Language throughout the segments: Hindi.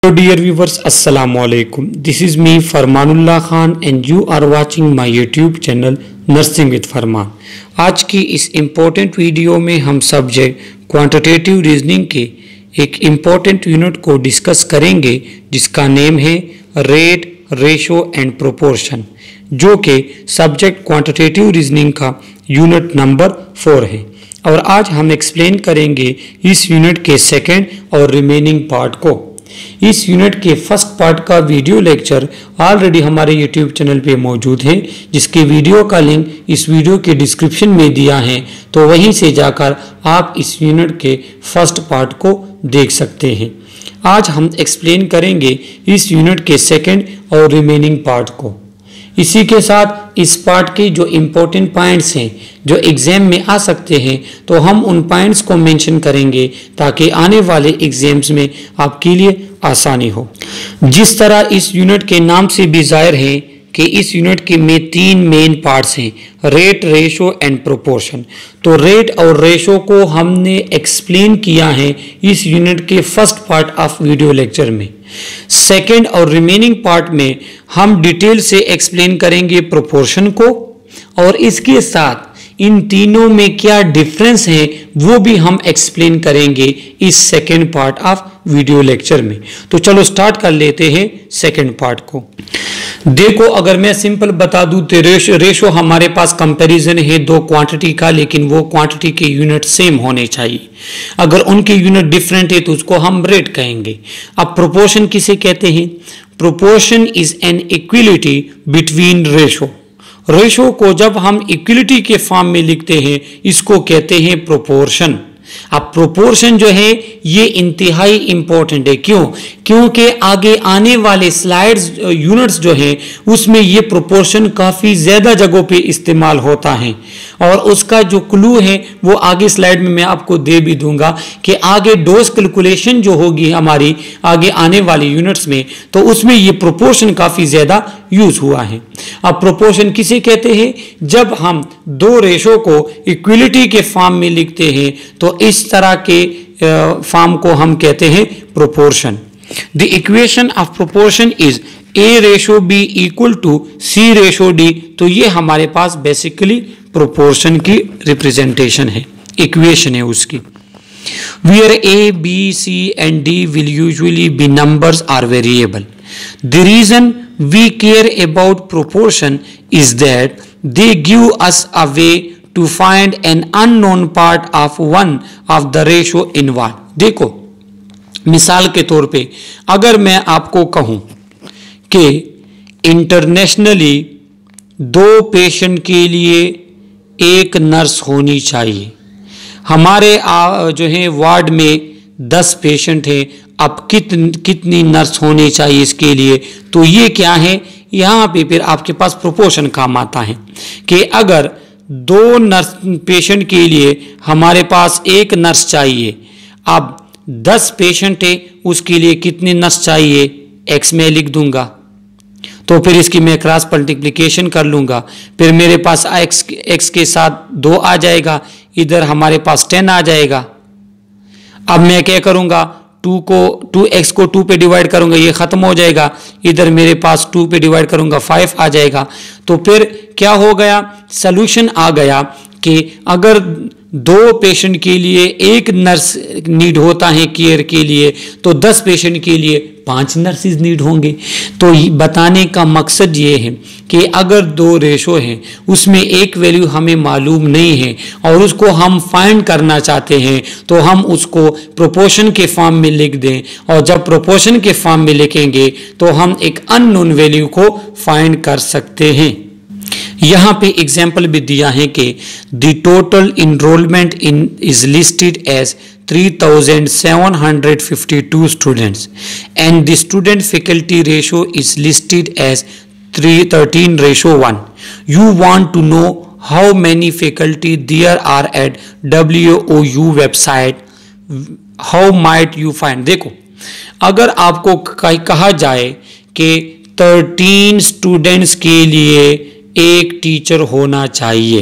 Hello dear viewers, Assalamu alaikum. This is me Farmanullah Khan and you are watching my YouTube channel Nursing with Farman. आज की इस इम्पोर्टेंट वीडियो में हम सब्जेक्ट क्वांटिटेटिव रीजनिंग के एक इम्पोर्टेंट यूनिट को डिस्कस करेंगे जिसका नेम है रेट, रेशो एंड प्रोपोर्शन, जो कि सब्जेक्ट क्वांटिटेटिव रीजनिंग का यूनिट नंबर 4 है। और आज हम एक्सप्लेन करेंगे इस यूनिट के सेकेंड और रिमेनिंग पार्ट को। इस यूनिट के फर्स्ट पार्ट का वीडियो लेक्चर ऑलरेडी हमारे यूट्यूब चैनल पे मौजूद है, जिसके वीडियो का लिंक इस वीडियो के डिस्क्रिप्शन में दिया है, तो वहीं से जाकर आप इस यूनिट के फर्स्ट पार्ट को देख सकते हैं। आज हम एक्सप्लेन करेंगे इस यूनिट के सेकंड और रिमेनिंग पार्ट को। इसी के साथ इस पार्ट के जो इम्पोर्टेंट पॉइंट्स हैं जो एग्जाम में आ सकते हैं, तो हम उन पॉइंट्स को मेंशन करेंगे ताकि आने वाले एग्जाम्स में आपके लिए आसानी हो। जिस तरह इस यूनिट के नाम से भी जाहिर है कि इस यूनिट के में 3 मेन पार्ट्स हैं, रेट, रेशो एंड प्रोपोर्शन। तो रेट और रेशो को हमने एक्सप्लेन किया है इस यूनिट के first part of video lecture में। सेकंड और रिमेनिंग पार्ट में हम डिटेल से एक्सप्लेन करेंगे प्रोपोर्शन को, और इसके साथ इन तीनों में क्या डिफरेंस है वो भी हम एक्सप्लेन करेंगे इस second part of video lecture में। तो चलो स्टार्ट कर लेते हैं सेकंड पार्ट को। देखो, अगर मैं सिंपल बता दूं तो रेशो हमारे पास कंपैरिजन है दो क्वांटिटी का, लेकिन वो क्वांटिटी के यूनिट सेम होने चाहिए। अगर उनके यूनिट डिफरेंट है तो उसको हम रेट कहेंगे। अब प्रोपोर्शन किसे कहते हैं? Proportion is an equality between ratio. Ratio को जब हम इक्विलिटी के फॉर्म में लिखते हैं इसको कहते हैं प्रोपोर्शन। अब प्रोपोर्शन जो है ये इंतहाई इंपॉर्टेंट है। क्यों? क्योंकि आगे आने वाले स्लाइड्स यूनिट्स जो हैं उसमें ये प्रोपोर्शन काफ़ी ज़्यादा जगहों पे इस्तेमाल होता है, और उसका जो क्लू है वो आगे स्लाइड में मैं आपको दे भी दूंगा कि आगे डोज कैलकुलेशन जो होगी हमारी आगे आने वाले यूनिट्स में, तो उसमें ये प्रोपोर्शन काफ़ी ज़्यादा यूज़ हुआ है। अब प्रोपोर्शन किसे कहते हैं? जब हम दो रेशो को इक्विलिटी के फॉर्म में लिखते हैं तो इस तरह के फॉर्म को हम कहते हैं proportion. The equation of proportion is A ratio B equal to C ratio D। तो ये हमारे पास बेसिकली प्रोपोर्शन की रिप्रेजेंटेशन है, इक्वेशन है उसकी। Where A, B, C and D will usually be numbers or variable. The reason we care about proportion is that they give us a way to find an unknown part of one of the ratio involved. देखो, मिसाल के तौर पे अगर मैं आपको कहूं कि इंटरनेशनली 2 पेशेंट के लिए एक नर्स होनी चाहिए, हमारे जो है वार्ड में 10 पेशेंट हैं, अब कितनी नर्स होनी चाहिए इसके लिए? तो ये क्या है, यहाँ पे फिर आपके पास प्रोपोर्शन काम आता है कि अगर 2 नर्स पेशेंट के लिए हमारे पास एक नर्स चाहिए, अब 10 पेशेंट है उसके लिए कितनी नर्स चाहिए? x में लिख दूंगा, तो फिर इसकी मैं क्रॉस मल्टीप्लिकेशन कर लूंगा, फिर मेरे पास x के साथ 2 आ जाएगा, इधर हमारे पास 10 आ जाएगा। अब मैं क्या करूंगा, 2x को 2 पे डिवाइड करूंगा, ये खत्म हो जाएगा, इधर मेरे पास 2 पे डिवाइड करूंगा 5 आ जाएगा। तो फिर क्या हो गया, सॉल्यूशन आ गया कि अगर 2 पेशेंट के लिए एक नर्स नीड होता है केयर के लिए, तो 10 पेशेंट के लिए 5 नर्सेज नीड होंगे। तो बताने का मकसद ये है कि अगर 2 रेशो हैं उसमें एक वैल्यू हमें मालूम नहीं है और उसको हम फाइंड करना चाहते हैं, तो हम उसको प्रोपोर्शन के फॉर्म में लिख दें, और जब प्रोपोर्शन के फॉर्म में लिखेंगे तो हम एक अननोन वैल्यू को फाइंड कर सकते हैं। यहाँ पे एग्जाम्पल भी दिया है कि the total enrolment in is listed as 3752 students and the student faculty ratio is listed as 13:1। You want to know how many faculty there are at WOU website, how might you find. देखो, अगर आपको कहा जाए कि 13 स्टूडेंट्स के लिए एक टीचर होना चाहिए,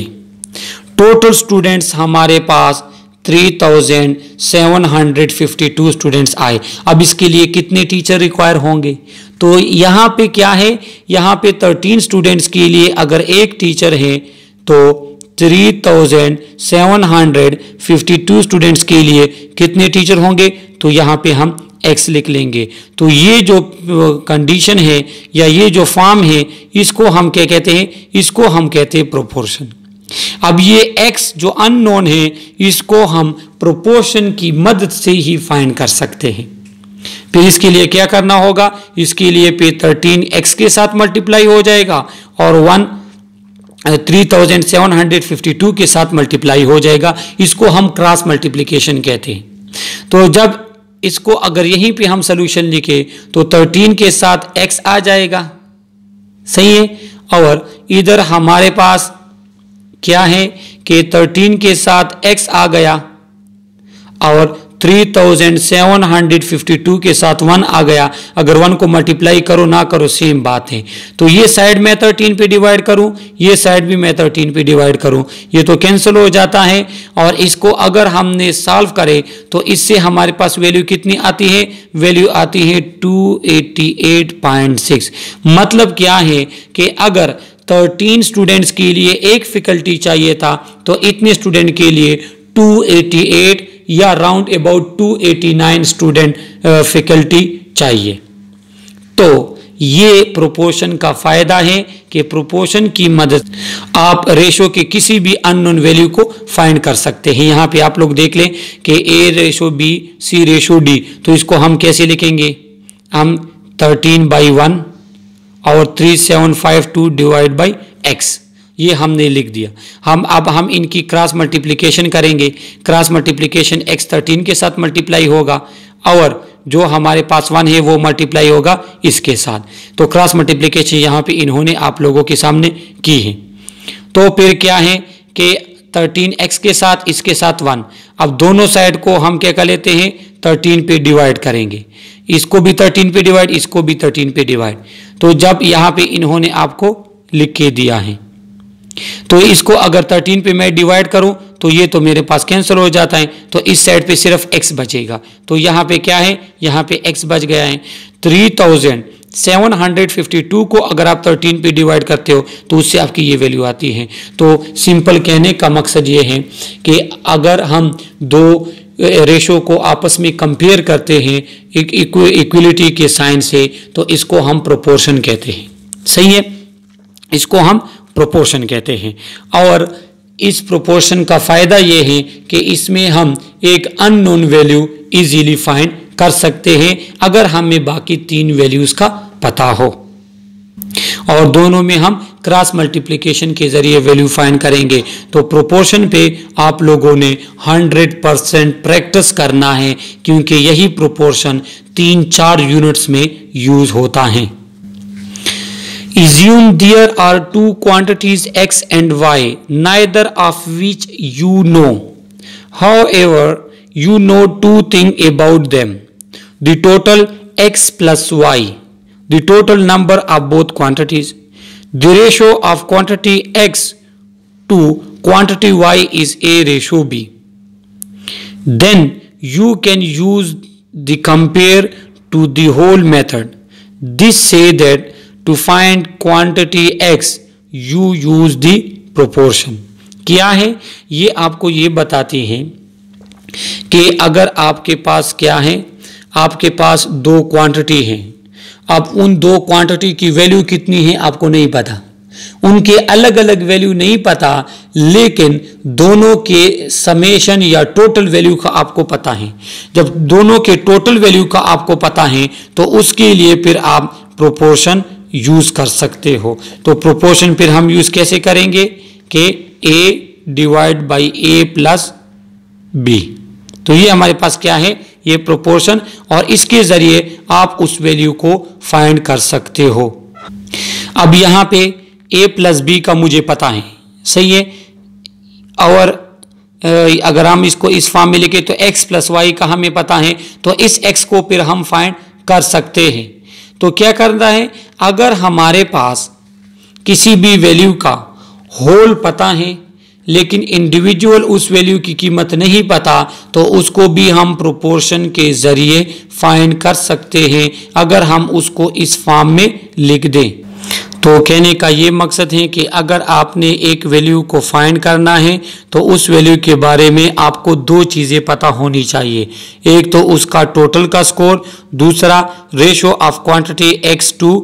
टोटल स्टूडेंट्स हमारे पास 3752 स्टूडेंट्स आए। अब इसके लिए कितने टीचर रिक्वायर होंगे? तो यहाँ पे क्या है, यहाँ पे 13 स्टूडेंट्स के लिए अगर एक टीचर है तो 3752 स्टूडेंट्स के लिए कितने टीचर होंगे? तो यहाँ पे हम x लिख लेंगे। तो ये जो कंडीशन है या ये जो फॉर्म है इसको हम क्या कहते हैं? इसको हम कहते हैं प्रोपोर्शन। अब ये x जो अननोन है इसको हम प्रोपोर्शन की मदद से ही फाइंड कर सकते हैं। फिर इसके लिए क्या करना होगा? इसके लिए पे 13x के साथ मल्टीप्लाई हो जाएगा और 3752 के साथ मल्टीप्लाई हो जाएगा। इसको हम क्रॉस मल्टीप्लिकेशन कहते हैं। तो जब इसको अगर यहीं पे हम सोल्यूशन लिखे तो 13 के साथ x आ जाएगा, सही है। और इधर हमारे पास क्या है कि 13 के साथ x आ गया और 3752 के साथ 1 आ गया। अगर 1 को मल्टीप्लाई करो ना करो सेम बात है। तो ये साइड मैं 13 पे डिवाइड करूं, ये साइड भी मैं 13 पे डिवाइड करूं, ये तो कैंसिल हो जाता है। और इसको अगर हमने सॉल्व करे तो इससे हमारे पास वैल्यू कितनी आती है? वैल्यू आती है 288.6। मतलब क्या है कि अगर 13 स्टूडेंट्स के लिए एक फैकल्टी चाहिए था तो इतने स्टूडेंट के लिए 288 या राउंड अबाउट 289 स्टूडेंट फैकल्टी चाहिए। तो ये प्रोपोर्शन का फायदा है कि प्रोपोर्शन की मदद आप रेशो के किसी भी अननोन वैल्यू को फाइंड कर सकते हैं। यहां पे आप लोग देख लें कि A/B C/D, तो इसको हम कैसे लिखेंगे? हम 13/1 और 3752 डिवाइड बाई x, ये हमने लिख दिया। हम इनकी क्रॉस मल्टीप्लिकेशन करेंगे। क्रॉस मल्टीप्लिकेशन x 13 के साथ मल्टीप्लाई होगा और जो हमारे पास 1 है वो मल्टीप्लाई होगा इसके साथ। तो क्रॉस मल्टीप्लिकेशन यहाँ पे इन्होंने आप लोगों के सामने की है। तो फिर क्या है कि 13x के साथ इसके साथ 1। अब दोनों साइड को हम क्या कर लेते हैं? 13 पे डिवाइड करेंगे। इसको भी 13 पे डिवाइड, इसको भी 13 पे डिवाइड। तो जब यहाँ पे इन्होंने आपको लिख के दिया है तो इसको अगर 13 पे मैं डिवाइड करूं तो ये तो मेरे पास कैंसिल हो जाता है। तो इस साइड पे सिर्फ x बचेगा। तो यहाँ पे क्या है? यहाँ पे x बच गया है। 3752 को अगर आप 13 पे डिवाइड करते हो तो उससे आपकी ये वैल्यू आती है। तो सिंपल कहने का मकसद ये है कि अगर हम दो रेशो को आपस में कंपेयर करते हैं इक्वलिटी के साइन से तो इसको हम प्रोपोर्शन कहते हैं, सही है। इसको हम प्रोपोर्शन कहते हैं। और इस प्रोपोर्शन का फायदा ये है कि इसमें हम एक अननोन वैल्यू इजीली फाइंड कर सकते हैं अगर हमें बाकी 3 वैल्यूज का पता हो। और दोनों में हम क्रॉस मल्टीप्लिकेशन के जरिए वैल्यू फाइंड करेंगे। तो प्रोपोर्शन पे आप लोगों ने 100% प्रैक्टिस करना है क्योंकि यही प्रोपोर्शन 3-4 यूनिट्स में यूज होता है। Assume there are 2 quantities x and y, neither of which you know. However, you know 2 things about them. The total x plus y, the total number of both quantities. The ratio of quantity x to quantity y is A/B. Then you can use the compare to the whole method. This say that to find quantity x you use the proportion। क्या है ये? आपको ये बताती हैं कि अगर आपके पास क्या है, आपके पास 2 क्वांटिटी हैं। अब उन 2 क्वांटिटी की वैल्यू कितनी है आपको नहीं पता, उनके अलग अलग वैल्यू नहीं पता, लेकिन दोनों के समेशन या टोटल वैल्यू का आपको पता है। जब दोनों के टोटल वैल्यू का आपको पता है तो उसके लिए फिर आप प्रोपोर्शन यूज कर सकते हो। तो प्रोपोर्शन फिर हम यूज कैसे करेंगे कि a divide by a plus b। तो ये हमारे पास क्या है? ये प्रोपोर्शन, और इसके जरिए आप उस वैल्यू को फाइंड कर सकते हो। अब यहाँ पे a प्लस b का मुझे पता है, सही है। और अगर हम इसको इस फॉर्म में लिखे तो x प्लस वाई का हमें पता है, तो इस x को फिर हम फाइंड कर सकते हैं। तो क्या करना है? अगर हमारे पास किसी भी वैल्यू का होल पता है लेकिन इंडिविजुअल उस वैल्यू की कीमत नहीं पता, तो उसको भी हम प्रोपोर्शन के ज़रिए फाइंड कर सकते हैं अगर हम उसको इस फॉर्म में लिख दें। तो कहने का ये मकसद है कि अगर आपने एक वैल्यू को फाइंड करना है तो उस वैल्यू के बारे में आपको दो चीज़ें पता होनी चाहिए। एक तो उसका टोटल का स्कोर, दूसरा ratio of quantity x to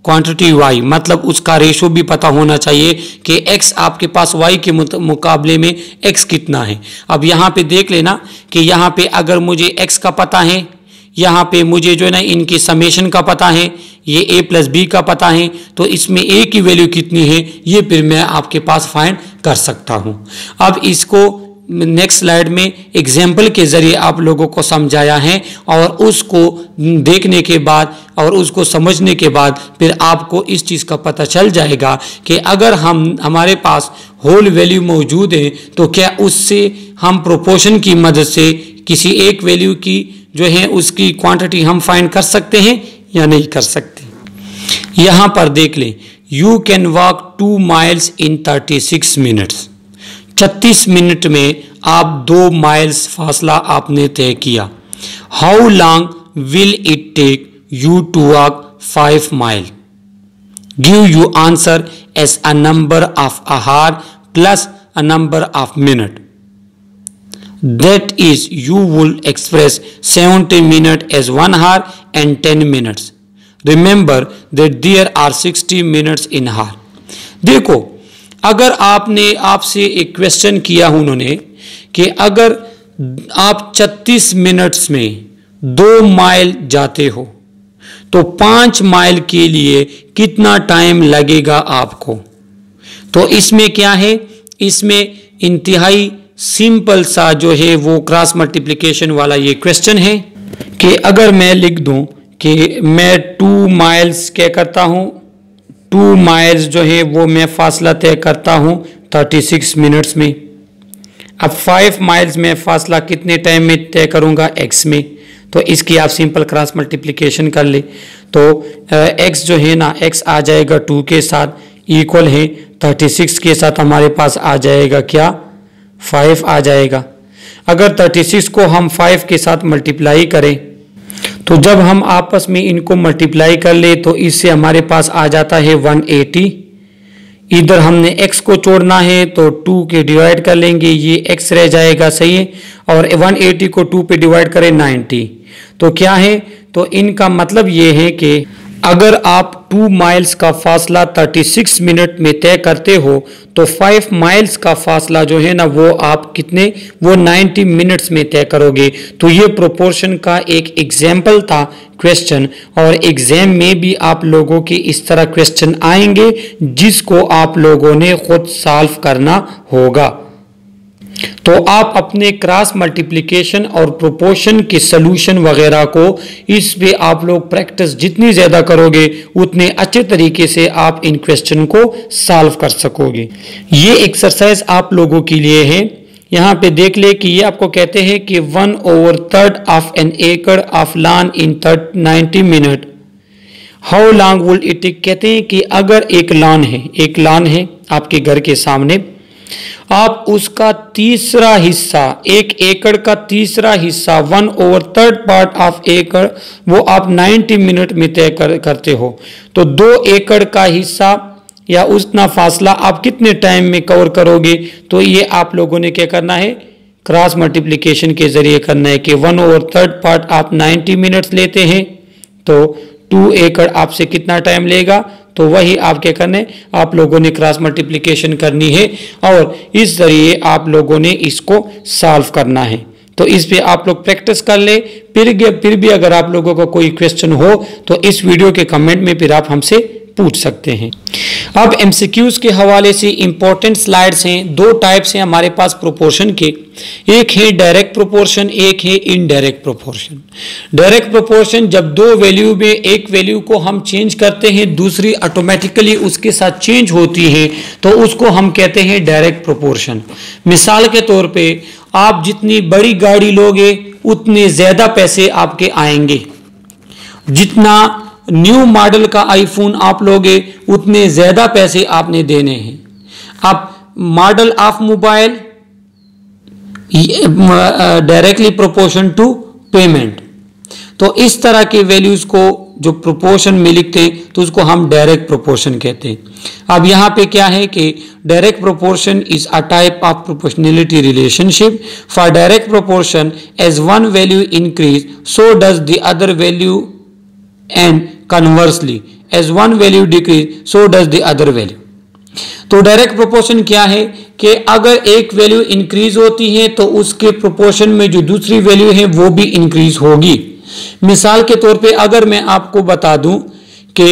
quantity y, मतलब उसका रेशो भी पता होना चाहिए कि x आपके पास y के मुकाबले में x कितना है। अब यहाँ पे देख लेना कि यहाँ पे अगर मुझे x का पता है, यहाँ पे मुझे जो है ना इनकी समेशन का पता है, ये a प्लस बी का पता है, तो इसमें a की वैल्यू कितनी है ये फिर मैं आपके पास फाइंड कर सकता हूँ। अब इसको नेक्स्ट स्लाइड में एग्जाम्पल के ज़रिए आप लोगों को समझाया है और उसको देखने के बाद और उसको समझने के बाद फिर आपको इस चीज़ का पता चल जाएगा कि अगर हमारे पास होल वैल्यू मौजूद है तो क्या उससे हम प्रोपोर्शन की मदद से किसी एक वैल्यू की जो है उसकी क्वांटिटी हम फाइंड कर सकते हैं या नहीं कर सकते। यहाँ पर देख लें, you can walk 2 miles in 36 minutes. 36 minute में आप 2 माइल्स फासला आपने तय किया। How long will it take you to walk 5 mile? Give you answer as a number of hour plus a number of minute. That is, you will express 70 minutes as 1 hour and 10 minutes. Remember that there are 60 minutes in hour. देखो, अगर आपसे एक क्वेश्चन किया उन्होंने कि अगर आप 36 मिनट्स में 2 माइल जाते हो तो 5 माइल के लिए कितना टाइम लगेगा आपको। तो इसमें क्या है, इसमें इंतहाई सिंपल सा जो है वो क्रॉस मल्टीप्लिकेशन वाला ये क्वेश्चन है कि अगर मैं लिख दूं कि मैं 2 माइल्स क्या करता हूं, 2 माइल्स जो है वो मैं फासला तय करता हूं 36 मिनट्स में। अब 5 माइल्स में फासला कितने टाइम में तय करूंगा, x में। तो इसकी आप सिंपल क्रॉस मल्टीप्लिकेशन कर ले तो x जो है ना, x आ जाएगा 2 के साथ इक्वल है 36 के साथ हमारे पास आ जाएगा क्या, 5 आ जाएगा। अगर 36 को हम 5 के साथ मल्टीप्लाई करें तो जब हम आपस में इनको मल्टीप्लाई कर ले तो इससे हमारे पास आ जाता है 180। इधर हमने x को छोड़ना है तो 2 के डिवाइड कर लेंगे, ये x रह जाएगा, सही है। और 180 को 2 पे डिवाइड करें 90। तो क्या है, तो इनका मतलब ये है कि अगर आप 2 माइल्स का फासला 36 मिनट में तय करते हो तो 5 माइल्स का फासला जो है ना वो आप कितने, वो 90 मिनट्स में तय करोगे। तो ये प्रोपोर्शन का एक एग्जाम्पल था क्वेश्चन, और एग्जाम में भी आप लोगों के इस तरह क्वेश्चन आएंगे जिसको आप लोगों ने खुद सॉल्व करना होगा। तो आप अपने क्रॉस मल्टीप्लिकेशन और प्रोपोर्शन के सॉल्यूशन वगैरह को इस पे आप लोग प्रैक्टिस जितनी ज़्यादा करोगे उतने अच्छे तरीके से आप इन क्वेश्चन को सॉल्व कर सकोगे। ये एक्सरसाइज आप लोगों के लिए है। यहाँ पे देख ले कि ये आपको कहते हैं कि 1/3 of an acre of land in 90 minute, how long will it take. कहते हैं कि अगर एक लॉन है आपके घर के सामने, आप उसका तीसरा हिस्सा, 1 एकड़ का तीसरा हिस्सा 1/3 पार्ट ऑफ एकड़ वो आप 90 मिनट में तय करते हो, तो 2 एकड़ का हिस्सा या उतना फासला आप कितने टाइम में कवर करोगे। तो ये आप लोगों ने क्या करना है, क्रॉस मल्टीप्लिकेशन के जरिए करना है कि 1/3 पार्ट आप 90 मिनट्स लेते हैं तो 2 एकड़ आपसे कितना टाइम लेगा। तो वही आप क्या करने, आप लोगों ने क्रॉस मल्टीप्लिकेशन करनी है और इस जरिए आप लोगों ने इसको सॉल्व करना है। तो इस पे आप लोग प्रैक्टिस कर ले। फिर भी अगर आप लोगों को कोई क्वेश्चन हो तो इस वीडियो के कमेंट में फिर आप हमसे पूछ सकते हैं। अब एमसीक्यूज के हवाले से इंपॉर्टेंट स्लाइड्स हैं। 2 टाइप्स हैं हमारे पास प्रोपोर्शन के, एक है डायरेक्ट प्रोपोर्शन, एक है इनडायरेक्ट प्रोपोर्शन। डायरेक्ट प्रोपोर्शन जब 2 वैल्यू में एक वैल्यू को हम चेंज करते हैं दूसरी ऑटोमेटिकली उसके साथ चेंज होती है तो उसको हम कहते हैं डायरेक्ट प्रोपोर्शन। मिसाल के तौर पे आप जितनी बड़ी गाड़ी लोगे उतने ज्यादा पैसे आपके आएंगे, जितना न्यू मॉडल का आईफोन आप लोगे उतने ज्यादा पैसे आपने देने हैं। अब model of mobile directly proportion to payment. तो इस तरह के वैल्यूज को जो प्रोपोर्शन में लिखते हैं तो उसको हम डायरेक्ट प्रोपोर्शन कहते हैं। अब यहाँ पे क्या है कि direct proportion is a type of proportionality relationship. For direct proportion as one value increase so does the other value and conversely as one value decrease so does the other value. तो डायरेक्ट प्रोपोर्शन क्या है कि अगर एक वैल्यू इंक्रीज होती है तो उसके प्रोपोर्शन में जो दूसरी वैल्यू है वो भी इंक्रीज होगी। मिसाल के तौर पे अगर मैं आपको बता दूं कि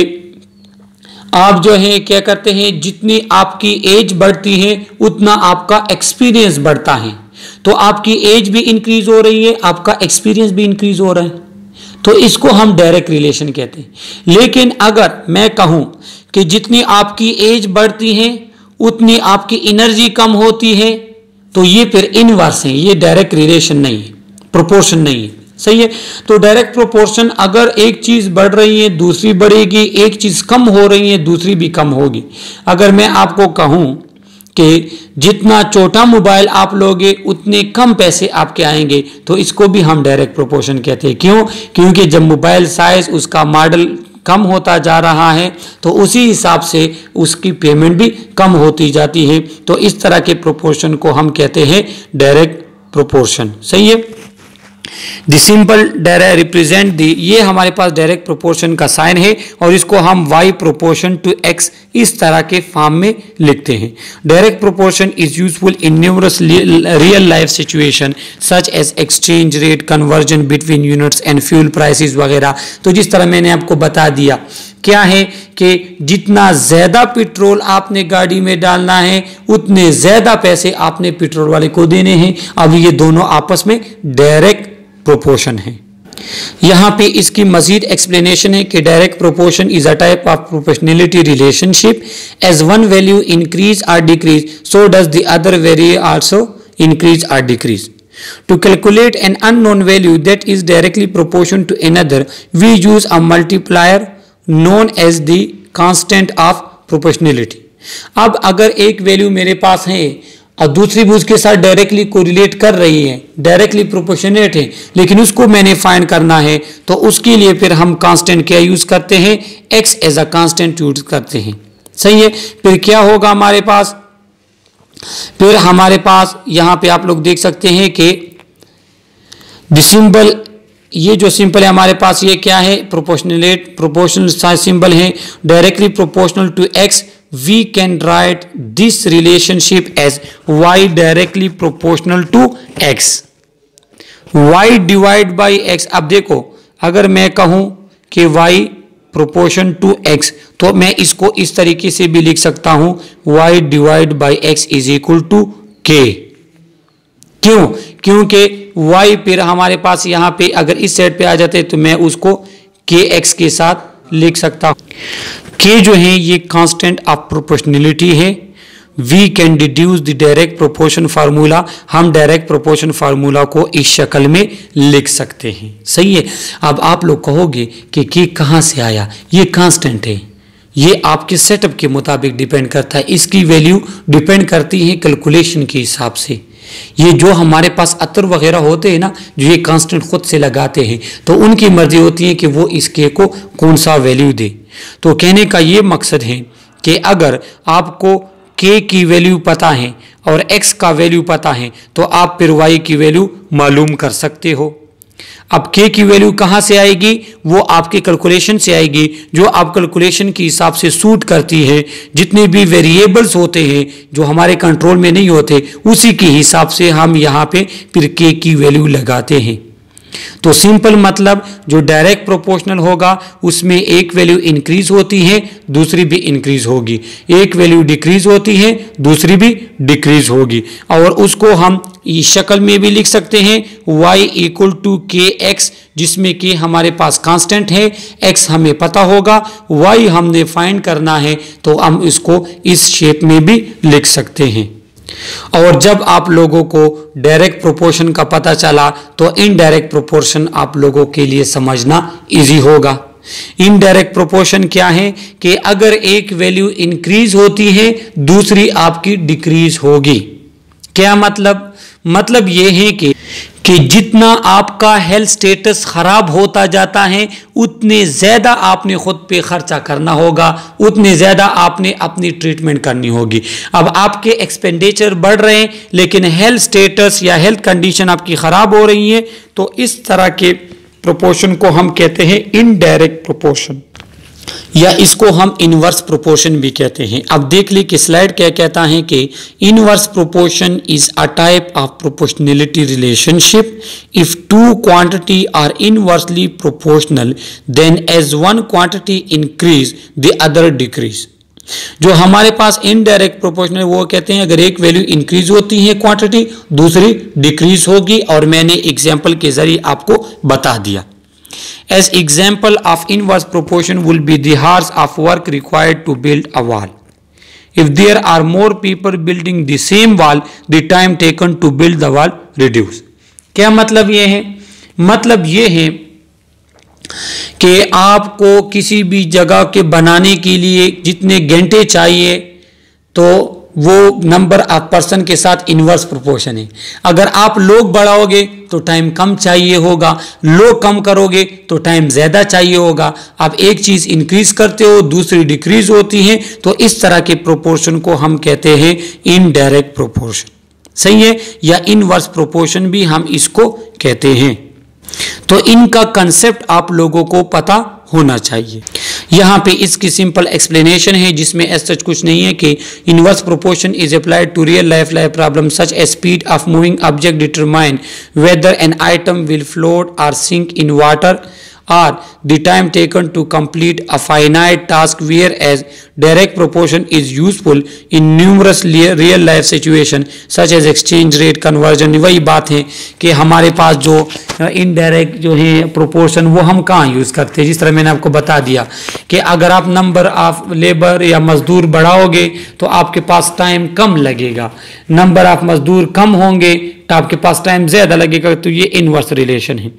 आप जो है क्या करते हैं, जितनी आपकी एज बढ़ती है उतना आपका एक्सपीरियंस बढ़ता है, तो आपकी एज भी इंक्रीज हो रही है, आपका एक्सपीरियंस भी इंक्रीज हो रहा है, तो इसको हम डायरेक्ट रिलेशन कहते हैं। लेकिन अगर मैं कहूं कि जितनी आपकी एज बढ़ती है उतनी आपकी एनर्जी कम होती है, तो ये फिर इनवर्स है, ये डायरेक्ट रिलेशन नहीं है, प्रोपोर्शन नहीं है। सही है। तो डायरेक्ट प्रोपोर्शन अगर एक चीज बढ़ रही है दूसरी बढ़ेगी, एक चीज कम हो रही है दूसरी भी कम होगी। अगर मैं आपको कहूं कि जितना छोटा मोबाइल आप लोगे उतने कम पैसे आपके आएंगे, तो इसको भी हम डायरेक्ट प्रोपोर्शन कहते हैं। क्यों? क्योंकि जब मोबाइल साइज उसका मॉडल कम होता जा रहा है तो उसी हिसाब से उसकी पेमेंट भी कम होती जाती है। तो इस तरह के प्रोपोर्शन को हम कहते हैं डायरेक्ट प्रोपोर्शन। सही है। The simple direct represent the, ये हमारे पास डायरेक्ट प्रोपोर्शन का साइन है और इसको हम y प्रोपोर्शन टू x इस तरह के फॉर्म में लिखते हैं। Direct proportion is useful in numerous real life situation such as exchange rate, conversion between units and fuel prices वगैरह। तो जिस तरह मैंने आपको बता दिया क्या है कि जितना ज्यादा पेट्रोल आपने गाड़ी में डालना है उतने ज्यादा पैसे आपने पेट्रोल वाले को देने हैं। अब ये दोनों आपस में डायरेक्ट प्रोपोर्शन है। यहां पे इसकी मजीद एक्सप्लेनेशन है कि direct proportion is a type of proportionality relationship. As one value increase और decrease so does the other value also increase और decrease. To calculate an unknown value that is directly proportional to another, we use a multiplier known as the constant of proportionality। अब अगर एक वैल्यू मेरे पास है और दूसरी भी उसके साथ डायरेक्टली कोरिलेट कर रही है, डायरेक्टली प्रोपोर्शनेट है, लेकिन उसको मैंने फाइंड करना है, तो उसके लिए फिर हम कांस्टेंट क्या यूज करते हैं, x as a constant use करते हैं। सही है। फिर क्या होगा हमारे पास, फिर हमारे पास यहां पे आप लोग देख सकते हैं कि द सिंबल, ये जो सिंबल है हमारे पास ये क्या है, प्रोपोर्शनल सिंबल है, directly proportional to x। We can write this relationship as y directly proportional to x, y divide by x। अब देखो अगर मैं कहूं कि y proportion to x तो मैं इसको इस तरीके से भी लिख सकता हूं, y divide by x is equal to k। क्यों? क्योंकि y फिर हमारे पास यहां पे अगर इस साइड पे आ जाते तो मैं उसको kx के साथ लिख सकता हूं। k जो है ये कांस्टेंट ऑफ प्रोपोर्शनलिटी है। We can deduce the direct proportion formula, हम डायरेक्ट प्रोपोर्शन फार्मूला को इस शक्ल में लिख सकते हैं। सही है। अब आप लोग कहोगे कि k कहां से आया, ये कांस्टेंट है, ये आपके सेटअप के मुताबिक डिपेंड करता है, इसकी वैल्यू डिपेंड करती है कैलकुलेशन के हिसाब से। ये जो हमारे पास अतर वगैरह होते हैं ना, जो ये कांस्टेंट खुद से लगाते हैं, तो उनकी मर्जी होती है कि वो इस के को कौन सा वैल्यू दे। तो कहने का ये मकसद है कि अगर आपको k की वैल्यू पता है और x का वैल्यू पता है तो आप फिर y की वैल्यू मालूम कर सकते हो। अब k की वैल्यू कहां से आएगी, वो आपके कैलकुलेशन से आएगी, जो आप कैलकुलेशन के हिसाब से सूट करती है। जितने भी वेरिएबल्स होते हैं जो हमारे कंट्रोल में नहीं होते, उसी के हिसाब से हम यहाँ पे फिर k की वैल्यू लगाते हैं। तो सिंपल मतलब जो डायरेक्ट प्रोपोर्शनल होगा उसमें एक वैल्यू इंक्रीज होती है दूसरी भी इंक्रीज होगी, एक वैल्यू डिक्रीज होती है दूसरी भी डिक्रीज होगी, और उसको हम इस शक्ल में भी लिख सकते हैं y इक्वल टू के एक्स, जिसमें कि हमारे पास कांस्टेंट है, x हमें पता होगा, y हमने फाइंड करना है, तो हम इसको इस शेप में भी लिख सकते हैं। और जब आप लोगों को डायरेक्ट प्रोपोर्शन का पता चला तो इनडायरेक्ट प्रोपोर्शन आप लोगों के लिए समझना इजी होगा। इनडायरेक्ट प्रोपोर्शन क्या है कि अगर एक वैल्यू इंक्रीज होती है दूसरी आपकी डिक्रीज होगी। क्या मतलब ये है कि जितना आपका हेल्थ स्टेटस खराब होता जाता है उतने ज्यादा आपने खुद पे खर्चा करना होगा, उतने ज्यादा आपने अपनी ट्रीटमेंट करनी होगी। अब आपके एक्सपेंडिचर बढ़ रहे हैं लेकिन हेल्थ स्टेटस या हेल्थ कंडीशन आपकी खराब हो रही है, तो इस तरह के प्रोपोर्शन को हम कहते हैं इनडायरेक्ट प्रोपोर्शन, या इसको हम इनवर्स प्रोपोर्शन भी कहते हैं। अब देख ली कि स्लाइड क्या कहता है कि inverse proportion is a type of proportionality relationship if two quantity are inversely proportional then as one quantity increase the other decrease. जो हमारे पास इनडायरेक्ट प्रोपोर्शनल वो कहते हैं अगर एक वैल्यू इंक्रीज होती है क्वांटिटी दूसरी डिक्रीज होगी, और मैंने एग्जाम्पल के जरिए आपको बता दिया। As example of inverse proportion will be the hours of work required to build a wall. If there are more people building the same wall, the time taken to build the wall reduce. क्या मतलब ये है? मतलब ये है कि आपको किसी भी जगह के बनाने के लिए जितने घंटे चाहिए तो वो नंबर ऑफ पर्सन के साथ इनवर्स प्रोपोर्शन है। अगर आप लोग बढ़ाओगे तो टाइम कम चाहिए होगा, लोग कम करोगे तो टाइम ज़्यादा चाहिए होगा। आप एक चीज़ इंक्रीज करते हो दूसरी डिक्रीज होती है, तो इस तरह के प्रोपोर्शन को हम कहते हैं इनडायरेक्ट प्रोपोर्शन। सही है, या इनवर्स प्रोपोर्शन भी हम इसको कहते हैं। तो इनका कंसेप्ट आप लोगों को पता होना चाहिए। यहाँ पे इसकी सिंपल एक्सप्लेनेशन है जिसमें ऐसा कुछ नहीं है कि inverse proportion is applied to real life problem such as speed of moving object determine whether an item will float और sink in water or the time taken to complete a finite task, whereas direct proportion is useful in numerous real life situations such as exchange rate conversion। वही बात है कि हमारे पास जो इनडायरेक्ट जो है प्रोपोर्शन वो हम कहाँ यूज़ करते हैं। जिस तरह मैंने आपको बता दिया कि अगर आप नंबर ऑफ लेबर या मजदूर बढ़ाओगे तो आपके पास टाइम कम लगेगा, नंबर ऑफ मजदूर कम होंगे तो आपके पास टाइम ज़्यादा लगेगा, तो ये इनवर्स रिलेशन है।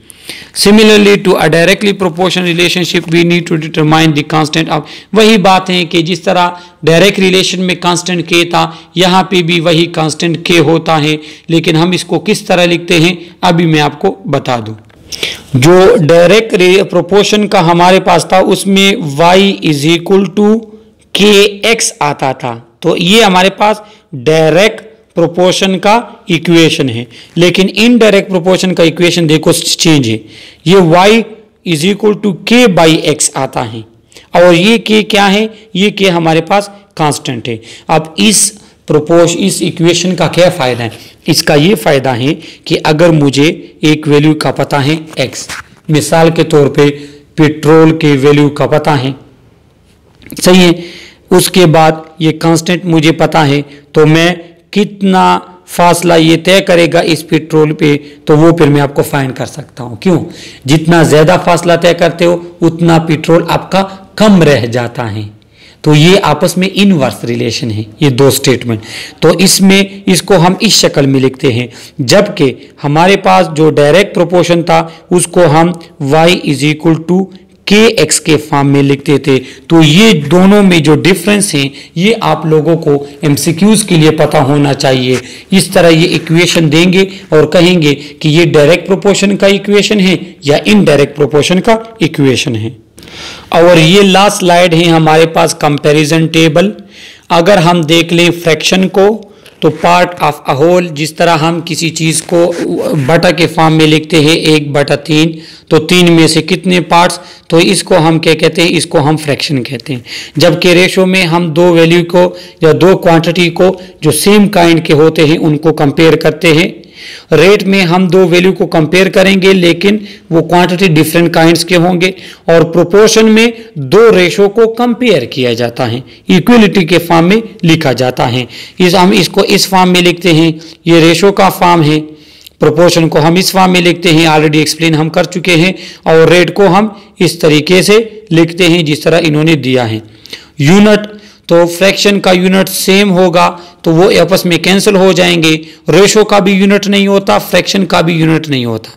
Similarly to a directly proportional relationship we need to determine the constant of। वही बात है कि जिस तरह डायरेक्ट रिलेशन में कांस्टेंट k था यहाँ पे भी वही कांस्टेंट k होता है, लेकिन हम इसको किस तरह लिखते हैं अभी मैं आपको बता दूं। जो डायरेक्ट प्रोपोर्शन का हमारे पास था उसमें y is equal to kx आता था, तो ये हमारे पास डायरेक्ट प्रोपोर्शन का इक्वेशन है। लेकिन इनडायरेक्ट प्रोपोर्शन का इक्वेशन देखो चेंज है, ये y is equal to k by x आता है और ये k क्या है, ये k हमारे पास कांस्टेंट है। अब इस इक्वेशन का क्या फ़ायदा है? इसका ये फ़ायदा है कि अगर मुझे एक वैल्यू का पता है x, मिसाल के तौर पे पेट्रोल के वैल्यू का पता है, सही है, उसके बाद ये कांस्टेंट मुझे पता है, तो मैं कितना फासला ये तय करेगा इस पेट्रोल पे, तो वो फिर मैं आपको फाइंड कर सकता हूँ। क्यों? जितना ज़्यादा फासला तय करते हो उतना पेट्रोल आपका कम रह जाता है। तो ये आपस में इनवर्स रिलेशन है, ये दो स्टेटमेंट। तो इसमें इसको हम इस शक्ल में लिखते हैं, जबकि हमारे पास जो डायरेक्ट प्रोपोर्शन था उसको हम y is equal to kx के फॉर्म में लिखते थे। तो ये दोनों में जो डिफरेंस हैं ये आप लोगों को एमसीक्यूज के लिए पता होना चाहिए। इस तरह ये इक्वेशन देंगे और कहेंगे कि ये डायरेक्ट प्रोपोर्शन का इक्वेशन है या इनडायरेक्ट प्रोपोर्शन का इक्वेशन है। और ये लास्ट स्लाइड है हमारे पास कंपैरिजन टेबल। अगर हम देख लें फ्रैक्शन को तो पार्ट ऑफ अ होल, जिस तरह हम किसी चीज़ को बटा के फॉर्म में लिखते हैं 1/3, तो 3 में से कितने पार्ट्स, तो इसको हम क्या कहते हैं, इसको हम फ्रैक्शन कहते हैं। जबकि रेशो में हम दो वैल्यू को या दो क्वांटिटी को जो सेम काइंड के होते हैं उनको कंपेयर करते हैं। रेट में हम दो वैल्यू को कंपेयर करेंगे लेकिन वो क्वांटिटी डिफरेंट काइंड्स के होंगे। और प्रोपोर्शन में दो रेशो को कंपेयर किया जाता है, इक्वलिटी के फॉर्म में लिखा जाता है। हम इसको इस फॉर्म में लिखते हैं, ये रेशो का फॉर्म है। प्रोपोर्शन को हम इस फॉर्म में लिखते हैं, ऑलरेडी एक्सप्लेन हम कर चुके हैं। और रेट को हम इस तरीके से लिखते हैं जिस तरह इन्होंने दिया है। यूनिट, तो फ्रैक्शन का यूनिट सेम होगा तो वो आपस में कैंसिल हो जाएंगे। रेशो का भी यूनिट नहीं होता, फ्रैक्शन का भी यूनिट नहीं होता।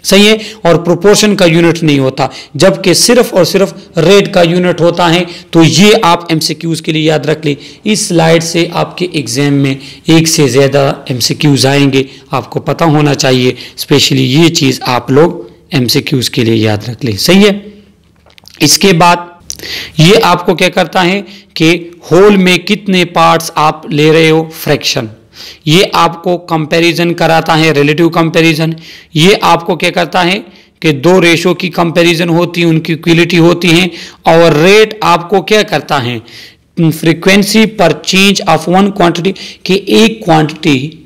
सही है, और प्रोपोर्शन का यूनिट नहीं होता, जबकि सिर्फ और सिर्फ रेट का यूनिट होता है। तो ये आप एमसीक्यूज के लिए याद रख लें। इस स्लाइड से आपके एग्जाम में एक से ज़्यादा एमसीक्यूज आएंगे, आपको पता होना चाहिए। स्पेशली ये चीज़ आप लोग एमसीक्यूज के लिए याद रख लें। सही है। इसके बाद ये आपको क्या करता है कि होल में कितने पार्ट्स आप ले रहे हो, फ्रैक्शन। ये आपको कंपैरिजन कराता है, रिलेटिव कंपैरिजन। ये आपको क्या करता है कि दो रेशो की कंपैरिजन होती है, उनकी इक्विलिटी होती है। और रेट आपको क्या करता है, फ्रीक्वेंसी पर चेंज ऑफ वन क्वांटिटी, कि एक क्वांटिटी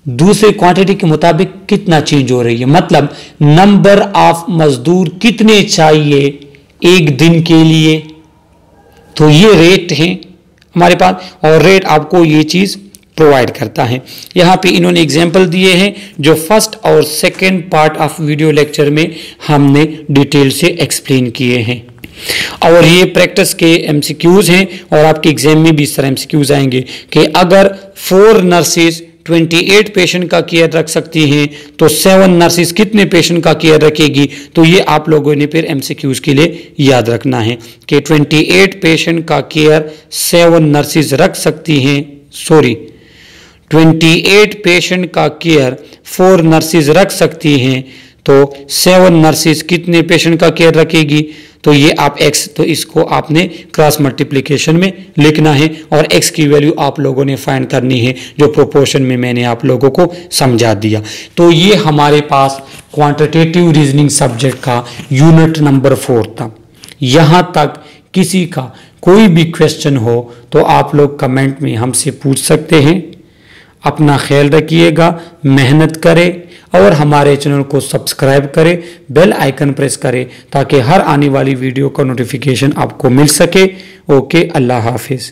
दूसरे क्वांटिटी के मुताबिक कितना चेंज हो रही है। मतलब नंबर ऑफ मजदूर कितने चाहिए एक दिन के लिए, तो ये रेट है हमारे पास, और रेट आपको ये चीज प्रोवाइड करता है। यहां पे इन्होंने एग्जांपल दिए हैं जो फर्स्ट और second part of video lecture में हमने डिटेल से एक्सप्लेन किए हैं। और ये प्रैक्टिस के एमसीक्यूज हैं, और आपके एग्जाम में भी इस तरह एमसीक्यूज आएंगे कि अगर 4 नर्सेज 28 पेशेंट का केयर रख सकती हैं तो 7 नर्सेज कितने पेशेंट का केयर रखेगी। तो ये आप लोगों ने फिर एमसीक्यूज के लिए याद रखना है कि 28 पेशेंट का केयर 7 नर्सेज रख सकती हैं, 28 पेशेंट का केयर 4 नर्सेज रख सकती हैं, तो 7 नर्सेज कितने पेशेंट का केयर रखेगी। तो ये आप x, तो इसको आपने क्रॉस मल्टीप्लिकेशन में लिखना है, और x की वैल्यू आप लोगों ने फाइंड करनी है, जो प्रोपोर्शन में मैंने आप लोगों को समझा दिया। तो ये हमारे पास क्वांटिटेटिव रीजनिंग सब्जेक्ट का यूनिट नंबर 4 था। यहाँ तक किसी का कोई भी क्वेश्चन हो तो आप लोग कमेंट में हमसे पूछ सकते हैं। अपना ख्याल रखिएगा, मेहनत करें, और हमारे चैनल को सब्सक्राइब करें, बेल आइकन प्रेस करें, ताकि हर आने वाली वीडियो का नोटिफिकेशन आपको मिल सके। ओके, अल्लाह हाफिज़।